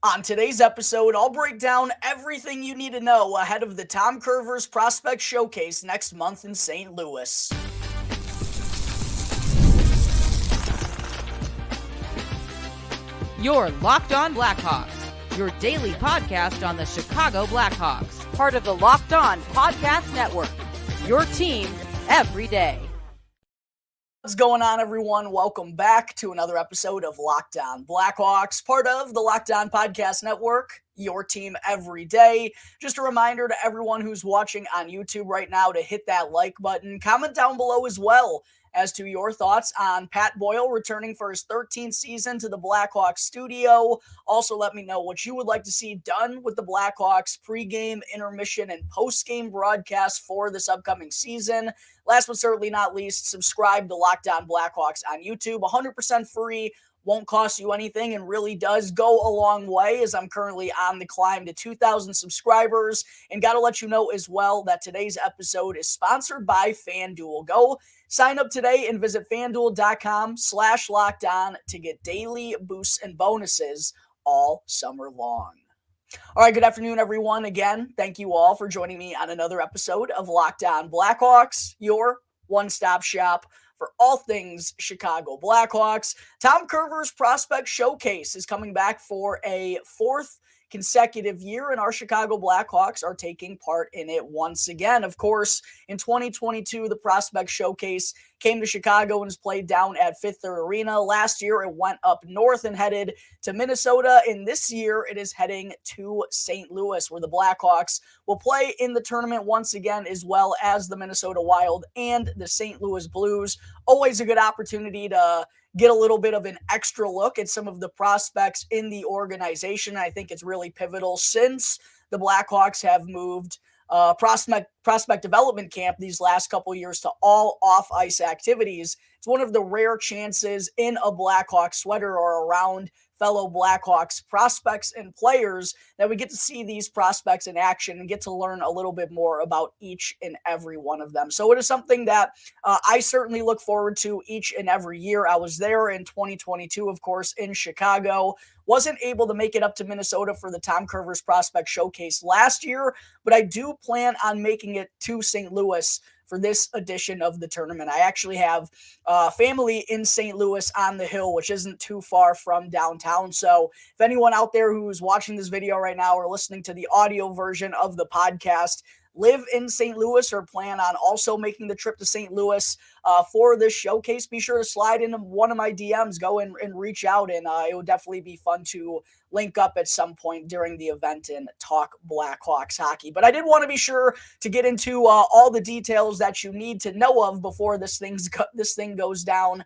On today's episode, I'll break down everything you need to know ahead of the Tom Kurvers Prospect Showcase next month in St. Louis. You're Locked On Blackhawks, your daily podcast on the Chicago Blackhawks, part of the Locked On Podcast Network, your team every day. What's going on, everyone? Welcome back to another episode of Locked On Blackhawks, part of the Locked On Podcast Network, your team every day. Just a reminder to everyone who's watching on YouTube right now to hit that like button. Comment down below as well as to your thoughts on Pat Boyle returning for his 13th season to the Blackhawks studio. Also, let me know what you would like to see done with the Blackhawks pregame, intermission, and postgame broadcast for this upcoming season. Last but certainly not least, subscribe to Locked On Blackhawks on YouTube. 100% free, won't cost you anything, and really does go a long way, as I'm currently on the climb to 2,000 subscribers. And got to let you know as well that today's episode is sponsored by FanDuel. Go sign up today and visit FanDuel.com/lockedon to get daily boosts and bonuses all summer long. All right, good afternoon, everyone. Again, thank you all for joining me on another episode of Locked On Blackhawks, your one-stop shop for all things Chicago Blackhawks. Tom Kurvers Prospect Showcase is coming back for a fourth consecutive year, and our Chicago Blackhawks are taking part in it once again. Of course, in 2022, the Prospect Showcase came to Chicago and was played down at Fifth Third Arena. Last year, it went up north and headed to Minnesota, and this year it is heading to St. Louis, where the Blackhawks will play in the tournament once again, as well as the Minnesota Wild and the St. Louis Blues. Always a good opportunity to get a little bit of an extra look at some of the prospects in the organization. I think it's really pivotal since the Blackhawks have moved prospect development camp these last couple years to all off-ice activities. It's one of the rare chances in a Blackhawks sweater or around fellow Blackhawks prospects and players that we get to see these prospects in action and get to learn a little bit more about each and every one of them. So it is something that I certainly look forward to each and every year. I was there in 2022, of course, in Chicago. Wasn't able to make it up to Minnesota for the Tom Kurvers Prospect Showcase last year, but I do plan on making it to St. Louis for this edition of the tournament. I actually have family in St. Louis on the Hill, which isn't too far from downtown. So if anyone out there who's watching this video right now or listening to the audio version of the podcast live in St. Louis or plan on also making the trip to St. Louis for this showcase, be sure to slide into one of my DMs, go and reach out, and it would definitely be fun to link up at some point during the event and talk Blackhawks hockey. But I did want to be sure to get into all the details that you need to know of before this thing goes down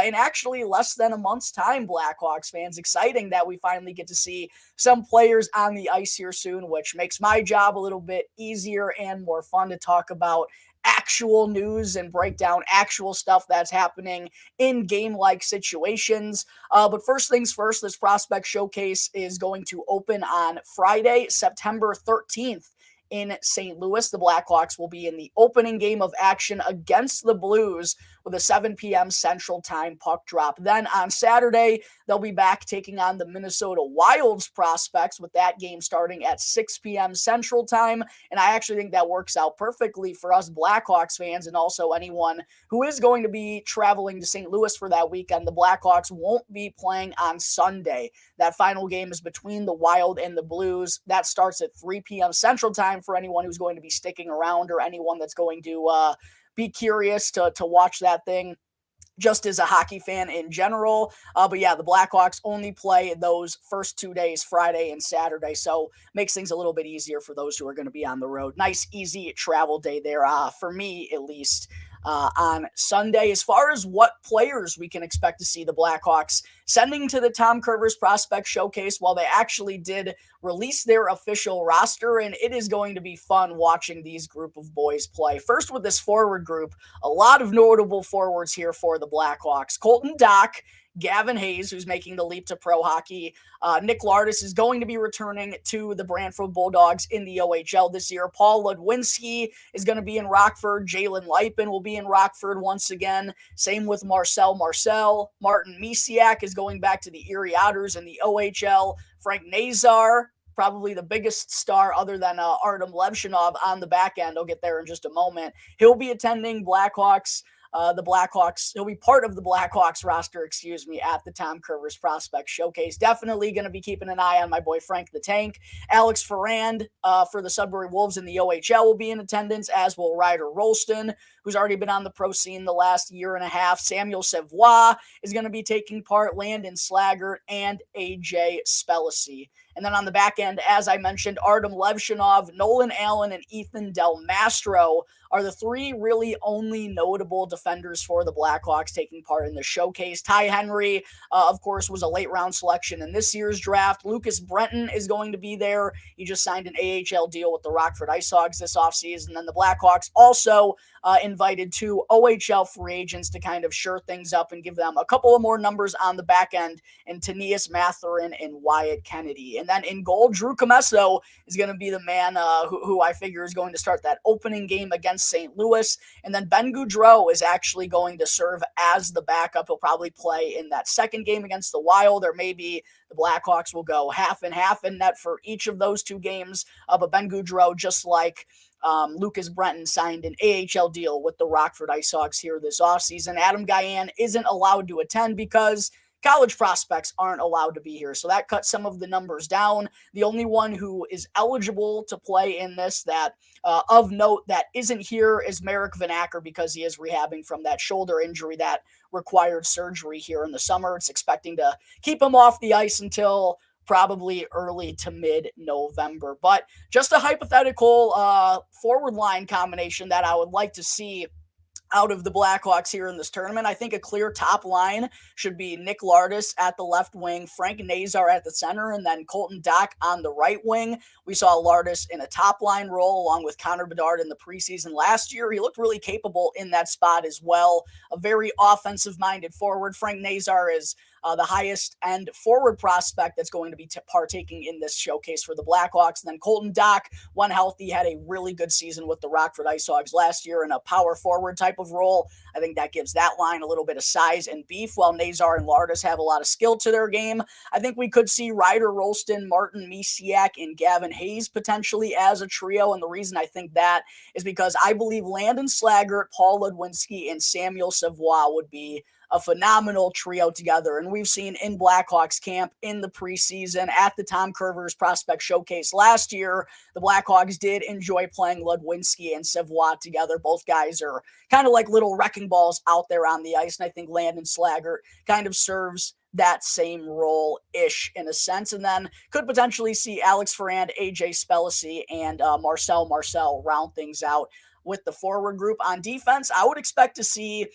in actually less than a month's time, Blackhawks fans. Exciting that we finally get to see some players on the ice here soon, which makes my job a little bit easier and more fun to talk about actual news and break down actual stuff that's happening in game-like situations. But first things first, this Prospect Showcase is going to open on Friday, September 13th. In St. Louis, the Blackhawks will be in the opening game of action against the Blues with a 7 p.m. Central Time puck drop. Then on Saturday, they'll be back taking on the Minnesota Wild's prospects, with that game starting at 6 p.m. Central Time. And I actually think that works out perfectly for us Blackhawks fans and also anyone who is going to be traveling to St. Louis for that weekend. The Blackhawks won't be playing on Sunday. That final game is between the Wild and the Blues. That starts at 3 p.m. Central Time for anyone who's going to be sticking around or anyone that's going to be curious to watch that thing just as a hockey fan in general. But yeah, the Blackhawks only play those first 2 days, Friday and Saturday, so makes things a little bit easier for those who are going to be on the road. Nice, easy travel day there, for me at least. On Sunday, as far as what players we can expect to see the Blackhawks sending to the Tom Kurvers Prospect Showcase, well, they actually did release their official roster, and it is going to be fun watching these group of boys play. First, with this forward group, a lot of notable forwards here for the Blackhawks. Colton Dach, Gavin Hayes, who's making the leap to pro hockey. Nick Lardis is going to be returning to the Brantford Bulldogs in the OHL this year. Paul Ludwinski is going to be in Rockford. Jalen Lipin will be in Rockford once again. Same with Marcel. Martin Misiak is is going back to the Erie Otters in the OHL. Frank Nazar, probably the biggest star other than Artem Levshinov on the back end. I'll get there in just a moment. He'll be attending the Blackhawks. He'll be part of the Blackhawks roster, at the Tom Kurvers Prospect Showcase. Definitely going to be keeping an eye on my boy Frank the Tank. Alex Ferrand for the Sudbury Wolves in the OHL will be in attendance, as will Ryder Rolston, who's already been on the pro scene the last year and a half. Samuel Savoie is going to be taking part, Landon Slaggert, and AJ Spellacy. And then on the back end, as I mentioned, Artem Levshinov, Nolan Allen, and Ethan Del Mastro are the three really only notable defenders for the Blackhawks taking part in the showcase. Ty Henry, of course, was a late-round selection in this year's draft. Lucas Brenton is going to be there. He just signed an AHL deal with the Rockford IceHogs this offseason. And then the Blackhawks also invited two OHL free agents to kind of shore things up and give them a couple of more numbers on the back end, and Tanias Matherin and Wyatt Kennedy. And then in goal, Drew Comesso is going to be the man who I figure is going to start that opening game against St. Louis. And then Ben Goudreau is actually going to serve as the backup. He'll probably play in that second game against the Wild, or maybe the Blackhawks will go half and half in net for each of those two games. But Ben Goudreau, just like Lucas Brenton, signed an AHL deal with the Rockford IceHogs here this offseason. Adam Guyan isn't allowed to attend because college prospects aren't allowed to be here. So that cuts some of the numbers down. The only one who is eligible to play in this that of note that isn't here is Merrick Van Acker, because he is rehabbing from that shoulder injury that required surgery here in the summer. It's expecting to keep him off the ice until probably early to mid-November. But just a hypothetical forward line combination that I would like to see out of the Blackhawks here in this tournament. I think a clear top line should be Nick Lardis at the left wing, Frank Nazar at the center, and then Colton Dock on the right wing. We saw Lardis in a top line role along with Connor Bedard in the preseason last year. He looked really capable in that spot as well. A very offensive-minded forward. Frank Nazar is the highest end forward prospect that's going to be partaking in this showcase for the Blackhawks. And then Colton Dock, when healthy, had a really good season with the Rockford IceHogs last year in a power forward type of role. I think that gives that line a little bit of size and beef, while Nazar and Lardis have a lot of skill to their game. I think we could see Ryder Rolston, Martin Misiak, and Gavin Hayes potentially as a trio. And the reason I think that is because I believe Landon Slaggert, Paul Ludwinski, and Samuel Savoie would be a phenomenal trio together. And we've seen in Blackhawks camp, in the preseason, at the Tom Kurvers Prospect Showcase last year, the Blackhawks did enjoy playing Ludwinski and Savoie together. Both guys are kind of like little wrecking balls out there on the ice. And I think Landon Slaggert kind of serves that same role-ish in a sense. And then could potentially see Alex Ferrand, AJ Spellacy, and Marcel round things out with the forward group. On defense, I would expect to see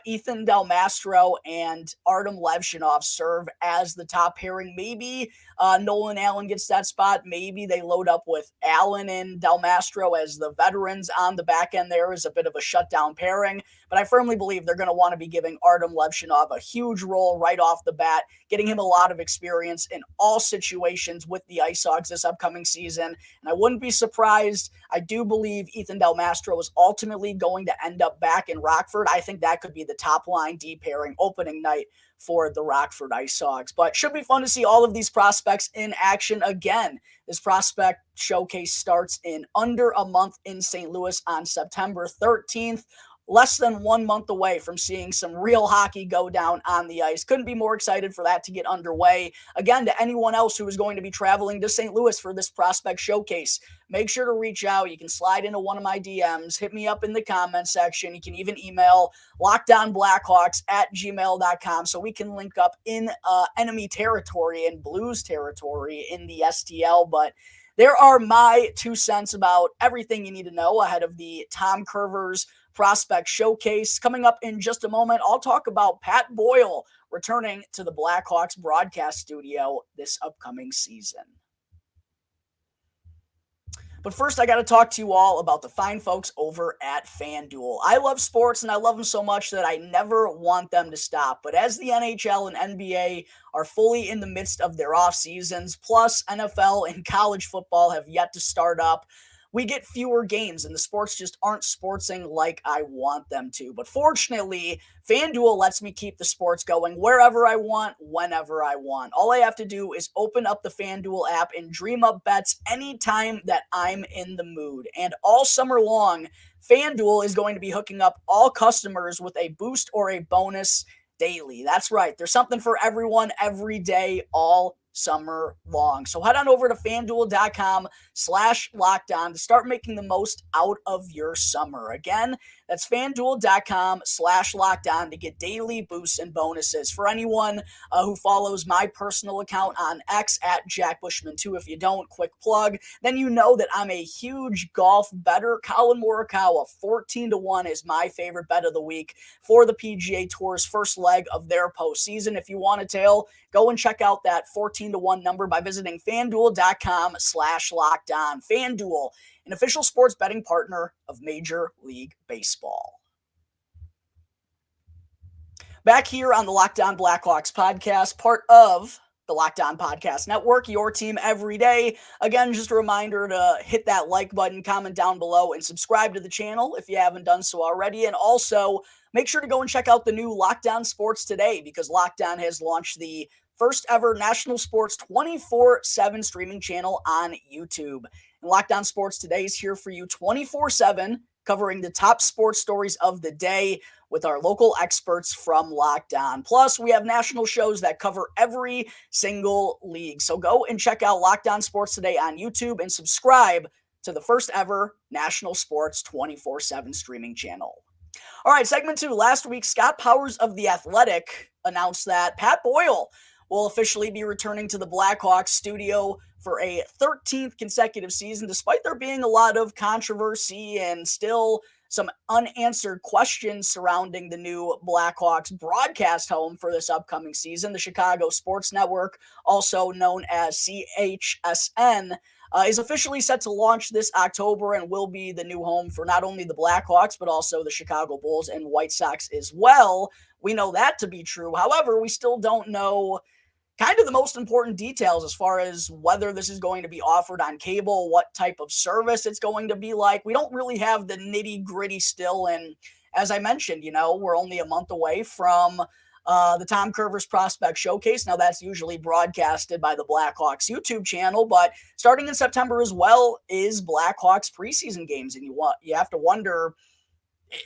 Ethan Del Mastro and Artem Levshinov serve as the top pairing. Maybe Nolan Allen gets that spot. Maybe they load up with Allen and Del Mastro as the veterans on the back end there as a bit of a shutdown pairing. But I firmly believe they're going to want to be giving Artem Levshinov a huge role right off the bat, getting him a lot of experience in all situations with the IceHogs this upcoming season. And I wouldn't be surprised. I do believe Ethan Del Mastro is ultimately going to end up back in Rockford. I think that could be the top line D pairing opening night for the Rockford IceHogs. But should be fun to see all of these prospects in action again. This prospect showcase starts in under a month in St. Louis on September 13th. Less than 1 month away from seeing some real hockey go down on the ice. Couldn't be more excited for that to get underway. Again, to anyone else who is going to be traveling to St. Louis for this prospect showcase, make sure to reach out. You can slide into one of my DMs, hit me up in the comment section. You can even email lockedonblackhawks@gmail.com so we can link up in enemy territory and Blues territory in the STL. But there are my 2 cents about everything you need to know ahead of the Tom Kurvers Prospect Showcase. Coming up in just a moment, I'll talk about Pat Boyle returning to the Blackhawks broadcast studio this upcoming season. But first, I got to talk to you all about the fine folks over at FanDuel. I love sports, and I love them so much that I never want them to stop. But as the NHL and NBA are fully in the midst of their off seasons, plus NFL and college football have yet to start up, we get fewer games and the sports just aren't sportsing like I want them to. But fortunately, FanDuel lets me keep the sports going wherever I want, whenever I want. All I have to do is open up the FanDuel app and dream up bets anytime that I'm in the mood. And all summer long, FanDuel is going to be hooking up all customers with a boost or a bonus daily. That's right. There's something for everyone every day, all summer long. So head on over to FanDuel.com/lockedon to start making the most out of your summer. Again, that's FanDuel.com/lockedon to get daily boosts and bonuses. For anyone who follows my personal account on X at Jack Bushman 2, if you don't, quick plug, then you know that I'm a huge golf bettor. Colin Morikawa, 14-1 is my favorite bet of the week for the PGA Tour's first leg of their postseason. If you want to tail, go and check out that 14-1 number by visiting FanDuel.com/lockedon. FanDuel, an official sports betting partner of Major League Baseball. Back here on the Locked On Blackhawks podcast, part of the Locked On Podcast Network, your team every day. Again, just a reminder to hit that like button, comment down below, and subscribe to the channel if you haven't done so already. And also, make sure to go and check out the new Locked On Sports Today, because Locked On has launched the first ever national sports 24/7 streaming channel on YouTube. And Locked On Sports Today is here for you 24/7, covering the top sports stories of the day with our local experts from Locked On. Plus, we have national shows that cover every single league. So go and check out Locked On Sports Today on YouTube and subscribe to the first ever national sports 24/7 streaming channel. All right, segment 2. Last week, Scott Powers of The Athletic announced that Pat Boyle will officially be returning to the Blackhawks studio for a 13th consecutive season, despite there being a lot of controversy and still some unanswered questions surrounding the new Blackhawks broadcast home for this upcoming season. The Chicago Sports Network, also known as CHSN, is officially set to launch this October and will be the new home for not only the Blackhawks, but also the Chicago Bulls and White Sox as well. We know that to be true. However, we still don't know kind of the most important details as far as whether this is going to be offered on cable, what type of service it's going to be like. We don't really have the nitty gritty still. And as I mentioned, we're only a month away from the Tom Kurvers Prospect Showcase. Now, that's usually broadcasted by the Blackhawks YouTube channel, but starting in September as well is Blackhawks preseason games. And you have to wonder,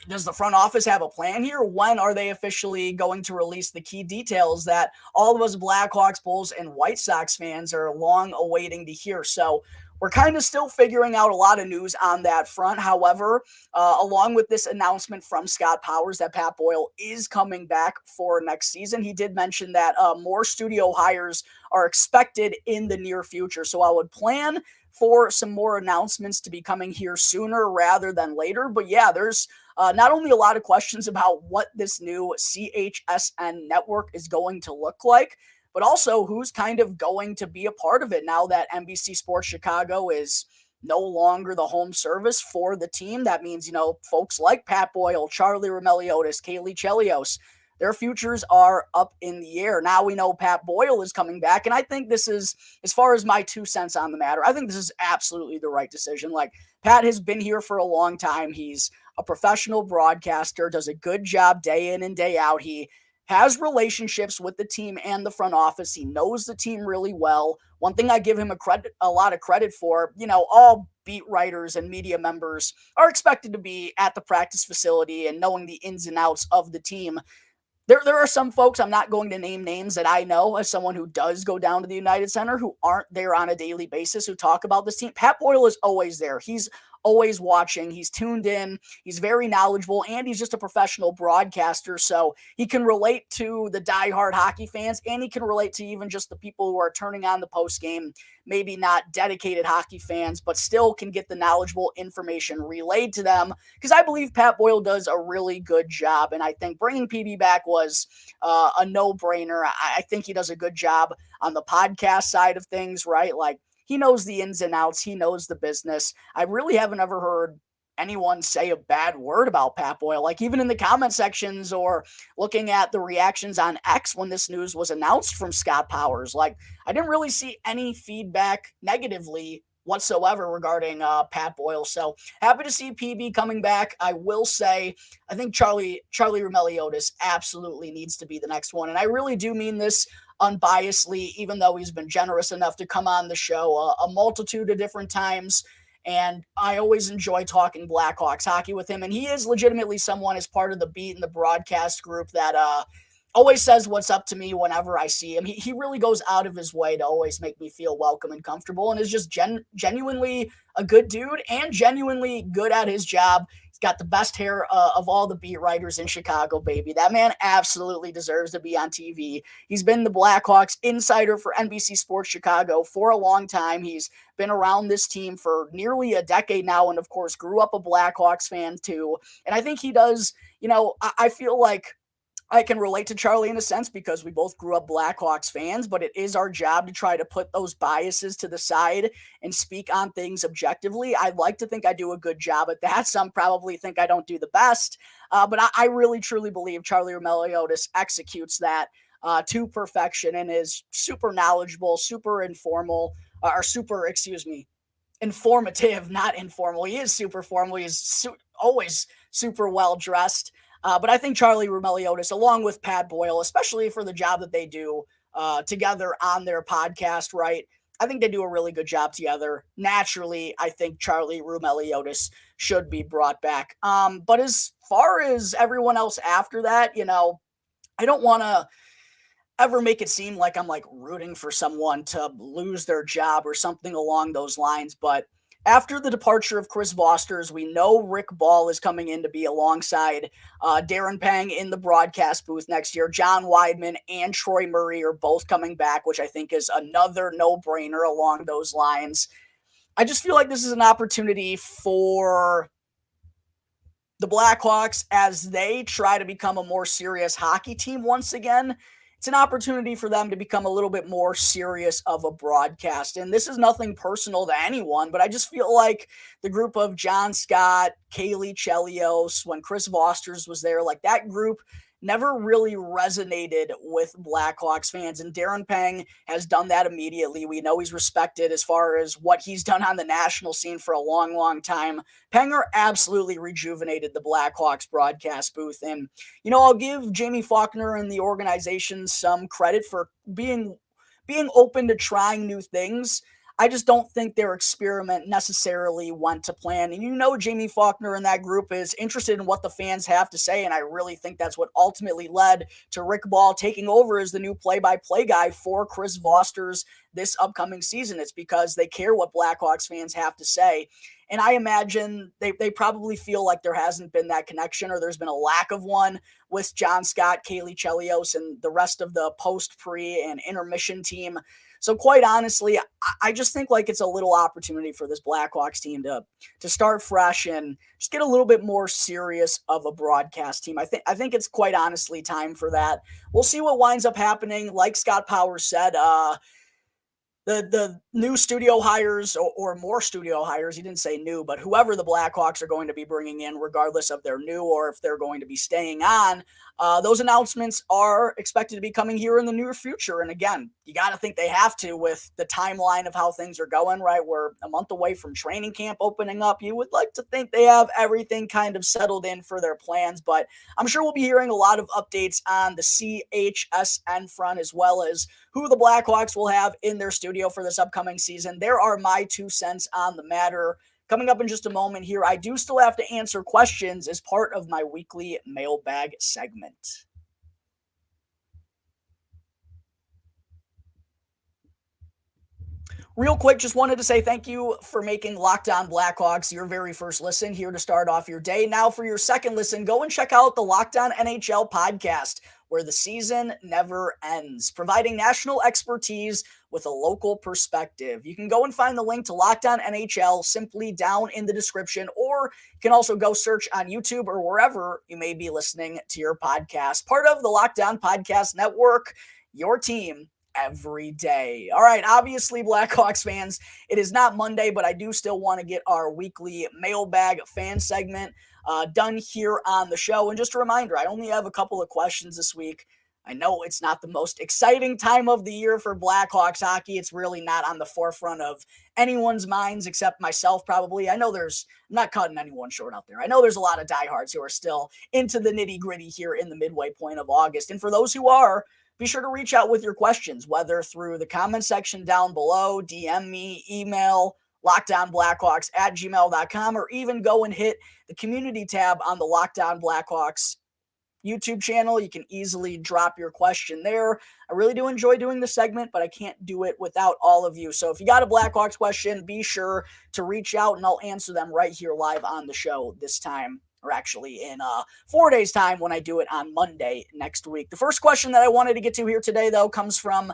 does the front office have a plan here? When are they officially going to release the key details that all of us Blackhawks, Bulls, and White Sox fans are long awaiting to hear? So we're kind of still figuring out a lot of news on that front. However, along with this announcement from Scott Powers that Pat Boyle is coming back for next season, he did mention that more studio hires are expected in the near future. So I would plan for some more announcements to be coming here sooner rather than later. But yeah, there's not only a lot of questions about what this new CHSN network is going to look like, but also who's kind of going to be a part of it now that NBC Sports Chicago is no longer the home service for the team. That means, folks like Pat Boyle, Charlie Roumeliotis, Kaylee Chelios, their futures are up in the air. Now we know Pat Boyle is coming back, and I think this is, as far as my 2 cents on the matter, I think this is absolutely the right decision. Like, Pat has been here for a long time. He's a professional broadcaster, does a good job day in and day out. He has relationships with the team and the front office. He knows the team really well. One thing I give him a lot of credit for, all beat writers and media members are expected to be at the practice facility and knowing the ins and outs of the team. There are some folks, I'm not going to name names, that I know as someone who does go down to the United Center who aren't there on a daily basis, who talk about this team. Pat Boyle is always there. He's always watching. He's tuned in. He's very knowledgeable, and he's just a professional broadcaster. So he can relate to the diehard hockey fans, and he can relate to even just the people who are turning on the post game, maybe not dedicated hockey fans, but still can get the knowledgeable information relayed to them. Because I believe Pat Boyle does a really good job, and I think bringing PB back was a no-brainer. I think he does a good job on the podcast side of things, right? Like, he knows the ins and outs. He knows the business. I really haven't ever heard anyone say a bad word about Pat Boyle, like even in the comment sections or looking at the reactions on X when this news was announced from Scott Powers. Like, I didn't really see any feedback negatively whatsoever regarding Pat Boyle. So happy to see PB coming back. I will say, I think Charlie Roumeliotis absolutely needs to be the next one. And I really do mean this unbiasedly, even though he's been generous enough to come on the show a multitude of different times. And I always enjoy talking Blackhawks hockey with him. And he is legitimately someone as part of the beat and the broadcast group that always says what's up to me whenever I see him. He really goes out of his way to always make me feel welcome and comfortable, and is just genuinely a good dude and genuinely good at his job. He's got the best hair of all the beat writers in Chicago, baby. That man absolutely deserves to be on TV. He's been the Blackhawks insider for NBC Sports Chicago for a long time. He's been around this team for nearly a decade now, and of course grew up a Blackhawks fan too. And I think he does, I feel like I can relate to Charlie in a sense because we both grew up Blackhawks fans, but it is our job to try to put those biases to the side and speak on things objectively. I'd like to think I do a good job at that. Some probably think I don't do the best, but I really, truly believe Charlie Roumeliotis executes that to perfection and is super knowledgeable, super informative, not informal. He is super formal. He's always super well dressed. But I think Charlie Roumeliotis, along with Pat Boyle, especially for the job that they do together on their podcast, right? I think they do a really good job together. Naturally, I think Charlie Roumeliotis should be brought back. But as far as everyone else after that, I don't want to ever make it seem like I'm like rooting for someone to lose their job or something along those lines. But after the departure of Chris Vosters, we know Rick Ball is coming in to be alongside Darren Pang in the broadcast booth next year. John Weidman and Troy Murray are both coming back, which I think is another no-brainer along those lines. I just feel like this is an opportunity for the Blackhawks as they try to become a more serious hockey team once again. It's an opportunity for them to become a little bit more serious of a broadcast. And this is nothing personal to anyone, but I just feel like the group of John Scott, Kaylee Chelios, when Chris Vosters was there, like that group never really resonated with Blackhawks fans. And Darren Pang has done that immediately. We know he's respected as far as what he's done on the national scene for a long, long time. Panger absolutely rejuvenated the Blackhawks broadcast booth. And, I'll give Jamie Faulkner and the organization some credit for being open to trying new things. I just don't think their experiment necessarily went to plan. And Jamie Faulkner and that group is interested in what the fans have to say, and I really think that's what ultimately led to Rick Ball taking over as the new play-by-play guy for Chris Vosters this upcoming season. It's because they care what Blackhawks fans have to say. And I imagine they probably feel like there hasn't been that connection, or there's been a lack of one with John Scott, Kaylee Chelios, and the rest of the post, pre, and intermission team. So quite honestly, I just think like it's a little opportunity for this Blackhawks team to start fresh and just get a little bit more serious of a broadcast team. I think it's quite honestly time for that. We'll see what winds up happening. Like Scott Powers said, the new studio hires or more studio hires, he didn't say new, but whoever the Blackhawks are going to be bringing in, regardless of their new or if they're going to be staying on, those announcements are expected to be coming here in the near future. And again, you got to think they have to with the timeline of how things are going, right? We're a month away from training camp opening up. You would like to think they have everything kind of settled in for their plans, but I'm sure we'll be hearing a lot of updates on the CHSN front, as well as who the Blackhawks will have in their studio for this upcoming season. There are my 2 cents on the matter. Coming up in just a moment here, I do still have to answer questions as part of my weekly mailbag segment. Real quick, just wanted to say thank you for making Locked On Blackhawks your very first listen here to start off your day. Now for your second listen, go and check out the Locked On NHL podcast, where the season never ends, providing national expertise with a local perspective. You can go and find the link to Locked On NHL simply down in the description, or you can also go search on YouTube or wherever you may be listening to your podcast. Part of the Locked On Podcast Network, your team every day. All right, obviously, Blackhawks fans, it is not Monday, but I do still want to get our weekly mailbag fan segment done here on the show. And just a reminder, I only have a couple of questions this week. I know it's not the most exciting time of the year for Blackhawks hockey. It's really not on the forefront of anyone's minds except myself, probably. I'm not cutting anyone short out there. I know there's a lot of diehards who are still into the nitty gritty here in the midway point of August. And for those who are, be sure to reach out with your questions, whether through the comment section down below, DM me, email, lockedonblackhawks@gmail.com, or even go and hit the community tab on the Locked On Blackhawks YouTube channel. You can easily drop your question there. I really do enjoy doing this segment, but I can't do it without all of you. So if you got a Blackhawks question, be sure to reach out and I'll answer them right here live on the show this time, or actually in 4 days' time when I do it on Monday next week. The first question that I wanted to get to here today, though, comes from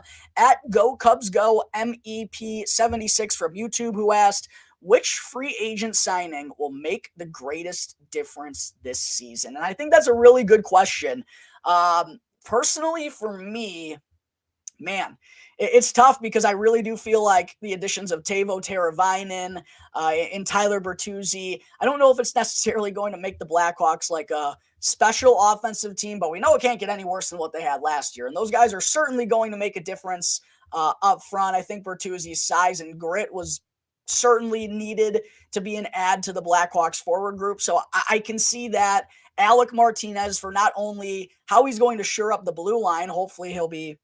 @GoCubsGo MEP76 from YouTube, who asked, which free agent signing will make the greatest difference this season? And I think that's a really good question. Personally, for me, man, it's tough because I really do feel like the additions of Teuvo Teravainen and Tyler Bertuzzi, I don't know if it's necessarily going to make the Blackhawks like a special offensive team, but we know it can't get any worse than what they had last year. And those guys are certainly going to make a difference up front. I think Bertuzzi's size and grit was certainly needed to be an add to the Blackhawks forward group. So I can see that. Alec Martinez, for not only how he's going to shore up the blue line, hopefully he'll be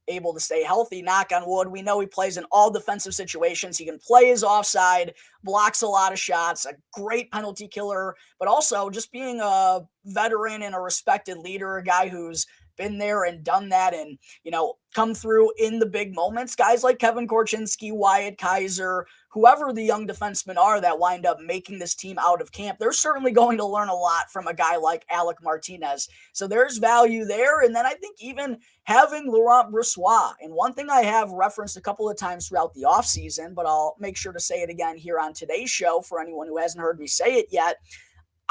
able to stay healthy, knock on wood. We know he plays in all defensive situations. He can play his offside, blocks a lot of shots, a great penalty killer, but also just being a veteran and a respected leader, a guy who's been there and done that and, come through in the big moments. Guys like Kevin Korchinski, Wyatt Kaiser, whoever the young defensemen are that wind up making this team out of camp, they're certainly going to learn a lot from a guy like Alec Martinez. So there's value there. And then I think even having Laurent Brossoit, and one thing I have referenced a couple of times throughout the offseason, but I'll make sure to say it again here on today's show for anyone who hasn't heard me say it yet.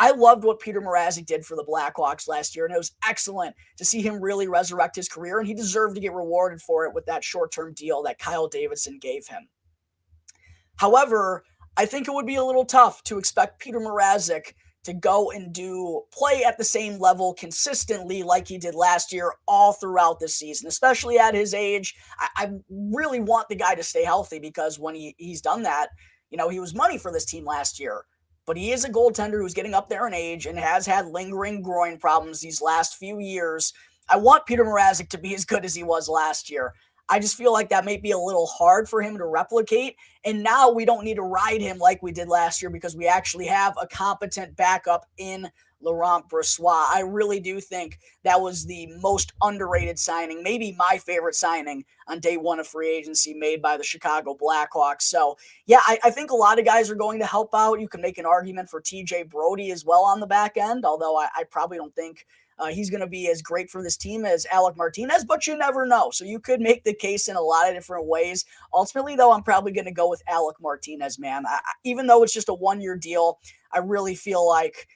I loved what Peter Mrazek did for the Blackhawks last year, and it was excellent to see him really resurrect his career, and he deserved to get rewarded for it with that short-term deal that Kyle Davidson gave him. However, I think it would be a little tough to expect Peter Mrazek to go and play at the same level consistently like he did last year all throughout this season, especially at his age. I really want the guy to stay healthy because when he's done that, he was money for this team last year. But he is a goaltender who's getting up there in age and has had lingering groin problems these last few years. I want Peter Mrazek to be as good as he was last year. I just feel like that may be a little hard for him to replicate. And now we don't need to ride him like we did last year because we actually have a competent backup in Laurent Brossoit. I really do think that was the most underrated signing, maybe my favorite signing on day one of free agency made by the Chicago Blackhawks. So, yeah, I think a lot of guys are going to help out. You can make an argument for TJ Brody as well on the back end, although I probably don't think he's going to be as great for this team as Alec Martinez, but you never know. So you could make the case in a lot of different ways. Ultimately, though, I'm probably going to go with Alec Martinez, man. Even though it's just a one-year deal, I really feel like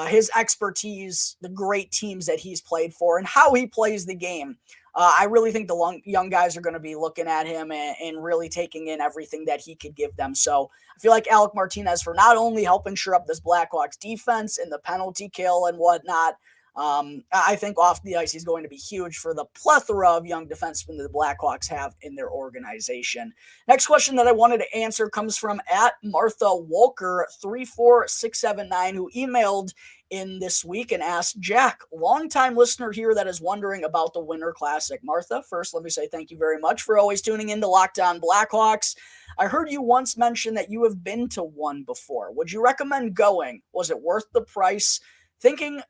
his expertise, the great teams that he's played for, and how he plays the game. I really think the young guys are going to be looking at him and really taking in everything that he could give them. So I feel like Alec Martinez, for not only helping shore up this Blackhawks defense and the penalty kill and whatnot, I think off the ice he's going to be huge for the plethora of young defensemen that the Blackhawks have in their organization. Next question that I wanted to answer comes from @MarthaWalker34679, who emailed in this week and asked, Jack, longtime listener here that is wondering about the Winter Classic. Martha, first let me say thank you very much for always tuning in to Locked On Blackhawks. I heard you once mention that you have been to one before. Would you recommend going? Was it worth the price? Thinking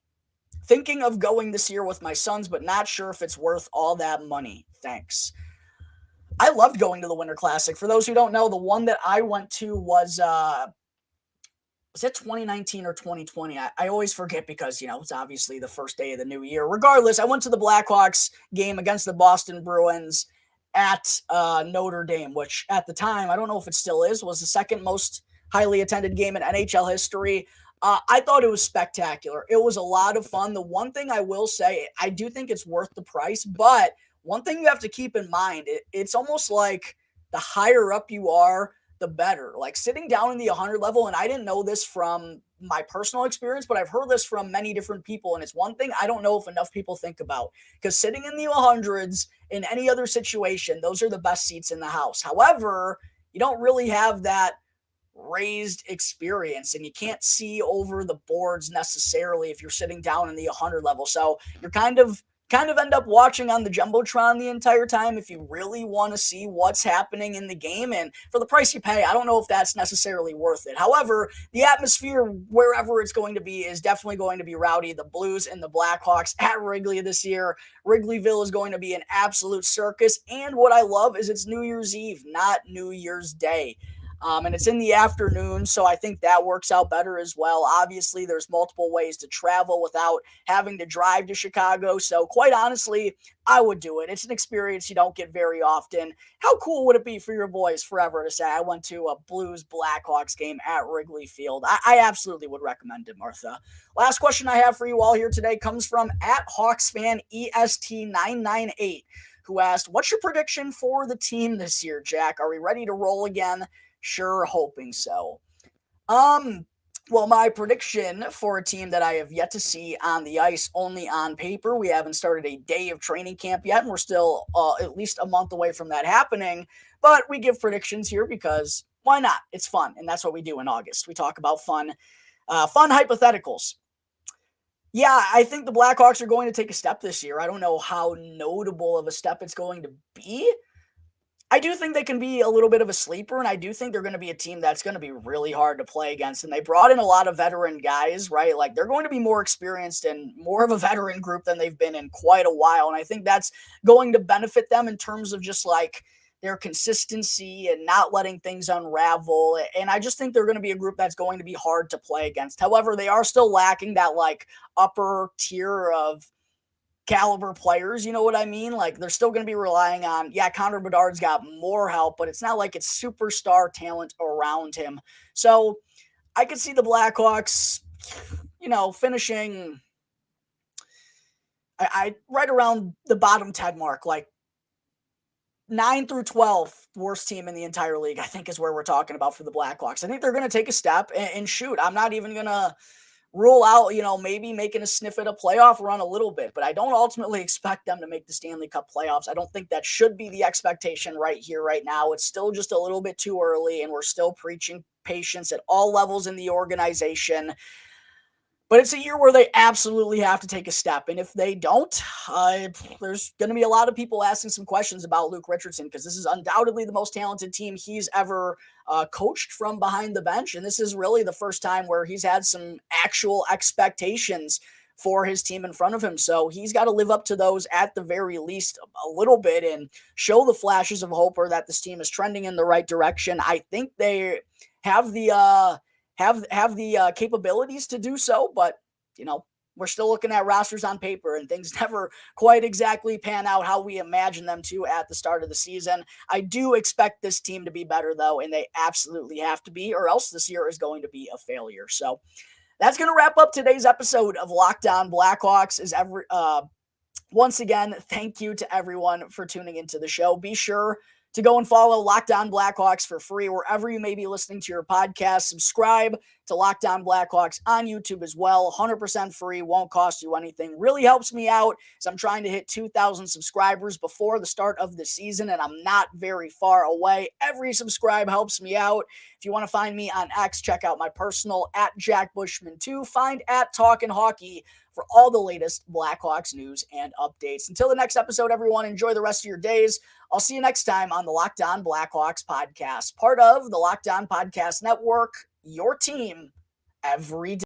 of going this year with my sons, but not sure if it's worth all that money. Thanks. I loved going to the Winter Classic. For those who don't know, the one that I went to was it 2019 or 2020? I always forget because, it's obviously the first day of the new year. Regardless, I went to the Blackhawks game against the Boston Bruins at Notre Dame, which at the time, I don't know if it still is, was the second most highly attended game in NHL history. I thought it was spectacular. It was a lot of fun. The one thing I will say, I do think it's worth the price, but one thing you have to keep in mind, it's almost like the higher up you are, the better. Like sitting down in the 100 level, and I didn't know this from my personal experience, but I've heard this from many different people, and it's one thing I don't know if enough people think about, because sitting in the 100s in any other situation, those are the best seats in the house. However, you don't really have that raised experience, and you can't see over the boards necessarily if you're sitting down in the 100 level. So you're kind of end up watching on the Jumbotron the entire time if you really want to see what's happening in the game. And for the price you pay, I don't know if that's necessarily worth it. However, the atmosphere wherever it's going to be is definitely going to be rowdy. The Blues and the Blackhawks at Wrigley this year. Wrigleyville is going to be an absolute circus. And what I love is it's New Year's Eve, not New Year's Day. And it's in the afternoon, so I think that works out better as well. Obviously, there's multiple ways to travel without having to drive to Chicago, so quite honestly, I would do it. It's an experience you don't get very often. How cool would it be for your boys forever to say, I went to a Blues Blackhawks game at Wrigley Field? I absolutely would recommend it, Martha. Last question I have for you all here today comes from @HawksFanEST998, who asked, what's your prediction for the team this year, Jack? Are we ready to roll again? Sure, hoping so. Well, my prediction for a team that I have yet to see on the ice, only on paper. We haven't started a day of training camp yet, and we're still at least a month away from that happening. But we give predictions here because why not? It's fun, and that's what we do in August. We talk about fun hypotheticals. Yeah, I think the Blackhawks are going to take a step this year. I don't know how notable of a step it's going to be. I do think they can be a little bit of a sleeper, and I do think they're going to be a team that's going to be really hard to play against. And they brought in a lot of veteran guys, right? Like, they're going to be more experienced and more of a veteran group than they've been in quite a while. And I think that's going to benefit them in terms of just like their consistency and not letting things unravel. And I just think they're going to be a group that's going to be hard to play against. However, they are still lacking that like upper tier of caliber players, you know what I mean? Like, they're still going to be relying on, Connor Bedard's got more help, but it's not like it's superstar talent around him. So I could see the Blackhawks, finishing I right around the bottom 10 mark, like 9 through 12, worst team in the entire league, I think is where we're talking about for the Blackhawks. I think they're going to take a step and shoot. I'm not even going to rule out, maybe making a sniff at a playoff run a little bit, but I don't ultimately expect them to make the Stanley Cup playoffs. I don't think that should be the expectation right here, right now. It's still just a little bit too early, and we're still preaching patience at all levels in the organization. But it's a year where they absolutely have to take a step. And if they don't, there's going to be a lot of people asking some questions about Luke Richardson, because this is undoubtedly the most talented team he's ever coached from behind the bench. And this is really the first time where he's had some actual expectations for his team in front of him. So he's got to live up to those at the very least a little bit and show the flashes of hope, or that this team is trending in the right direction. I think they have the capabilities to do so, but we're still looking at rosters on paper, and things never quite exactly pan out how we imagine them to at the start of the season. I do expect this team to be better, though, and they absolutely have to be, or else this year is going to be a failure. So that's going to wrap up today's episode of Locked On Blackhawks. Once again, thank you to everyone for tuning into the show. Be sure to go and follow Locked On Blackhawks for free wherever you may be listening to your podcast. Subscribe to Locked On Blackhawks on YouTube as well. 100% free, won't cost you anything. Really helps me out as I'm trying to hit 2,000 subscribers before the start of the season, and I'm not very far away. Every subscribe helps me out. If you want to find me on X, check out my personal @Jack Bushman 2. Find @TalkinHockey for all the latest Blackhawks news and updates. Until the next episode, everyone, enjoy the rest of your days. I'll see you next time on the Locked On Blackhawks podcast, part of the Locked On Podcast Network, your team every day.